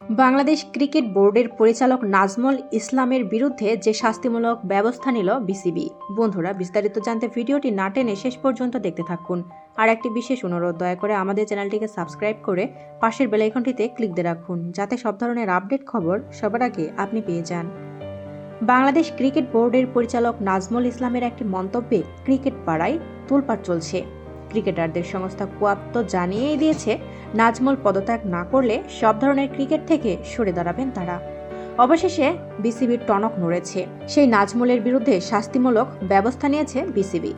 Bangladesh cricket বোর্ডের পরিচালক নাজমুল ইসলামের বিরুদ্ধে যে শাস্তিমূলক ব্যবস্থা নিল বিসিবি। বন্ধুরা, বিস্তারিত জানতে ভিডিওটি না টেনে শেষ পর্যন্ত দেখতে থাকুন। আর একটি বিশেষ অনুরোধ, দয়া করে আমাদের চ্যানেলটিকে সাবস্ক্রাইব করে পাশের বেল আইকনটিতে ক্লিক দিয়ে রাখুন, যাতে সব ধরনের আপডেট খবর সবার আগে আপনি পেয়ে যান। বাংলাদেশ ক্রিকেট বোর্ডের পরিচালক নাজমুল ইসলামের একটি মন্তব্যে ক্রিকেট পাড়ায় তোলপাড় চলছে। ক্রিকেটারদের সংস্থা কোয়াব তো জানিয়েই দিয়েছে, নাজমুল পদত্যাগ না করলে সব ধরনের ক্রিকেট থেকে সরে দাঁড়াবেন তারা। অবশেষে বিসিবির টনক নড়েছে। সেই নাজমুলের বিরুদ্ধে শাস্তিমূলক ব্যবস্থা নিয়েছে বিসিবি।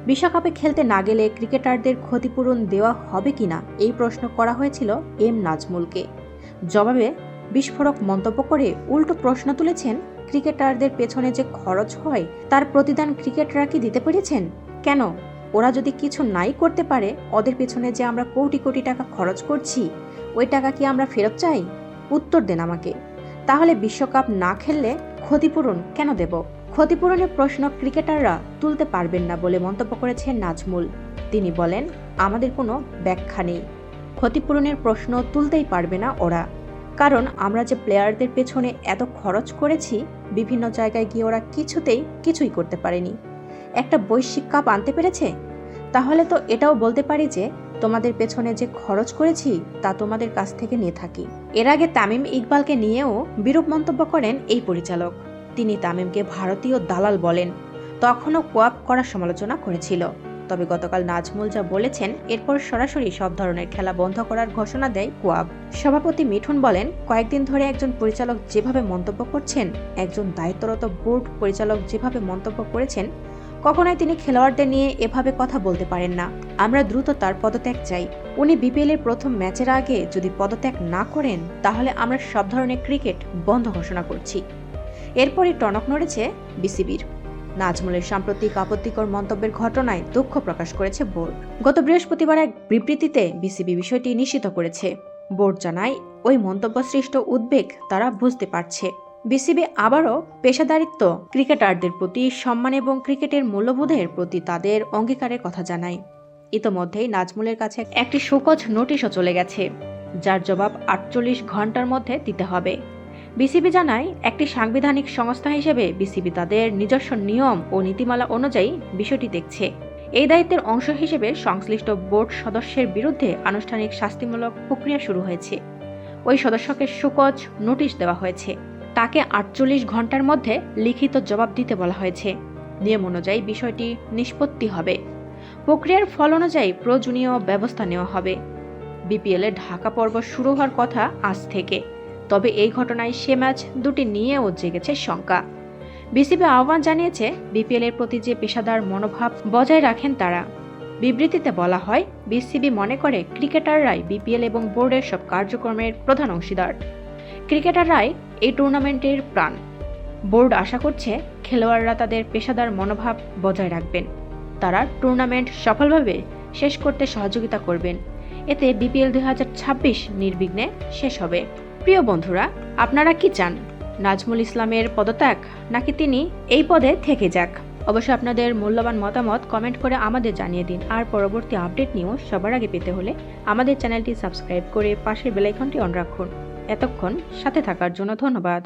বিশ্বকাপে খেলতে না গেলে ক্রিকেটারদের ক্ষতিপূরণ দেওয়া হবে কিনা এই প্রশ্ন করা হয়েছিল এম নাজমুলকে। জবাবে বিস্ফোরক মন্তব্য করে উল্টো প্রশ্ন তুলেছেন, ক্রিকেটারদের পেছনে যে খরচ হয় তার প্রতিদান ক্রিকেটাররা কি দিতে পেরেছেন? কেন? ওরা যদি কিছু নাই করতে পারে, ওদের পেছনে যে আমরা কোটি কোটি টাকা খরচ করছি, ওই টাকা কি আমরা ফেরত চাই? উত্তর দেন আমাকে। তাহলে বিশ্বকাপ না খেললে ক্ষতিপূরণ কেন দেব? ক্ষতিপূরণের প্রশ্ন ক্রিকেটাররা তুলতে পারবেন না বলে মন্তব্য করেছেন নাজমুল। তিনি বলেন, আমাদের কোনো ব্যাখ্যা নেই, ক্ষতিপূরণের প্রশ্ন তুলতেই পারবে না ওরা, কারণ আমরা যে প্লেয়ারদের পেছনে এত খরচ করেছি, বিভিন্ন জায়গায় গিয়ে ওরা কিছুই করতে পারেনি। একটা বৈশ্বিক কাপ আনতে পেরেছে? তাহলে তো এটাও বলতে পারি যে তোমাদের পেছনে যে খরচ করেছি তা তোমাদের কাছ থেকে নিয়ে থাকি। এর আগে তামিম ইকবালকে নিয়েও বিরূপ মন্তব্য করেন এই পরিচালক। তিনি তামিমকে ভারতীয় দালাল বলেন। তখনও কোয়াব করার সমালোচনা করেছিল। তবে গতকাল নাজমুল যা বলেছেন, এরপর সরাসরি সব ধরনের খেলা বন্ধ করার ঘোষণা দেয় কোয়াব। সভাপতি মিঠুন বলেন, কয়েকদিন ধরে একজন পরিচালক যেভাবে মন্তব্য করছেন, একজন দায়িত্বরত বোর্ড পরিচালক যেভাবে মন্তব্য করেছেন, কখনোই তিনি খেলোয়াড়দের নিয়ে এভাবে কথা বলতে পারেন না। আমরা দ্রুত তার পদত্যাগ চাই। উনি বিপিএল এর প্রথম ম্যাচের আগে যদি পদত্যাগ না করেন, তাহলে আমরা সব ধরনের ক্রিকেট বন্ধ ঘোষণা করছি। এরপরই টনক নড়েছে বিসিবির। নাজমুলের সাম্প্রতিক আপত্তিকর মন্তব্যের ঘটনায় দুঃখ প্রকাশ করেছে বোর্ড। গত বৃহস্পতিবার এক বিবৃতিতে বিসিবি বিষয়টি নিশ্চিত করেছে। বোর্ড জানায়, ওই মন্তব্য সৃষ্ট উদ্বেগ তারা বুঝতে পারছে। বিসিবি আবারও পেশাদারিত্ব, ক্রিকেটারদের প্রতি সম্মান এবং ক্রিকেটের মূল্যবোধের প্রতি তাদের অঙ্গীকারের কথা জানায়। ইতোমধ্যেই নাজমুলের কাছে একটি শোকজ নোটিশও চলে গেছে, যার জবাব 48 ঘন্টার মধ্যে দিতে হবে। বিসিবি জানায়, একটি সাংবিধানিক সংস্থা হিসেবে বিসিবি তাদের নিজস্ব নিয়ম ও নীতিমালা অনুযায়ী বিষয়টি দেখছে। এই দায়িত্বের অংশ হিসেবে সংশ্লিষ্ট বোর্ড সদস্যের বিরুদ্ধে আনুষ্ঠানিক শাস্তিমূলক প্রক্রিয়া শুরু হয়েছে। ওই সদস্যকে শোকজ নোটিশ দেওয়া হয়েছে। তাকে 48 ঘন্টার মধ্যে লিখিত জবাব দিতে বলা হয়েছে। নিয়ম অনুযায়ী বিষয়টি নিষ্পত্তি হবে। প্রক্রিয়ার ফল অনুযায়ী প্রয়োজনীয় ব্যবস্থা নেওয়া হবে। বিপিএল এর ঢাকা পর্ব শুরু হওয়ার কথা আজ থেকে। তবে এই ঘটনায় সে ম্যাচ দুটি নিয়েও জেগেছে শঙ্কা। বিসিবি আহ্বান জানিয়েছে, বিপিএল এর প্রতি যে পেশাদার মনোভাব বজায় রাখেন তারা। বিবৃতিতে বলা হয়, বিসিবি মনে করে ক্রিকেটাররাই বিপিএল এবং বোর্ডের সব কার্যক্রমের প্রধান অংশীদার। ক্রিকেটাররাই এই টুর্নামেন্টের প্রাণ। বোর্ড আশা করছে খেলোয়াড়রা তাদের পেশাদার মনোভাব বজায় রাখবেন। তারা টুর্নামেন্ট সফলভাবে শেষ করতে সহযোগিতা করবেন। এতে বিপিএল 2026 নির্বিঘ্নে শেষ হবে। প্রিয় বন্ধুরা, আপনারা কি চান? নাজমুল ইসলামের পদত্যাগ, নাকি তিনি এই পদে থেকে যাক? অবশ্যই আপনাদের মূল্যবান মতামত কমেন্ট করে আমাদের জানিয়ে দিন। আর পরবর্তী আপডেট নিউজ সবার আগে পেতে হলে আমাদের চ্যানেলটি সাবস্ক্রাইব করে পাশের বেল আইকনটি অন রাখুন। এতক্ষণ সাথে থাকার জন্য ধন্যবাদ।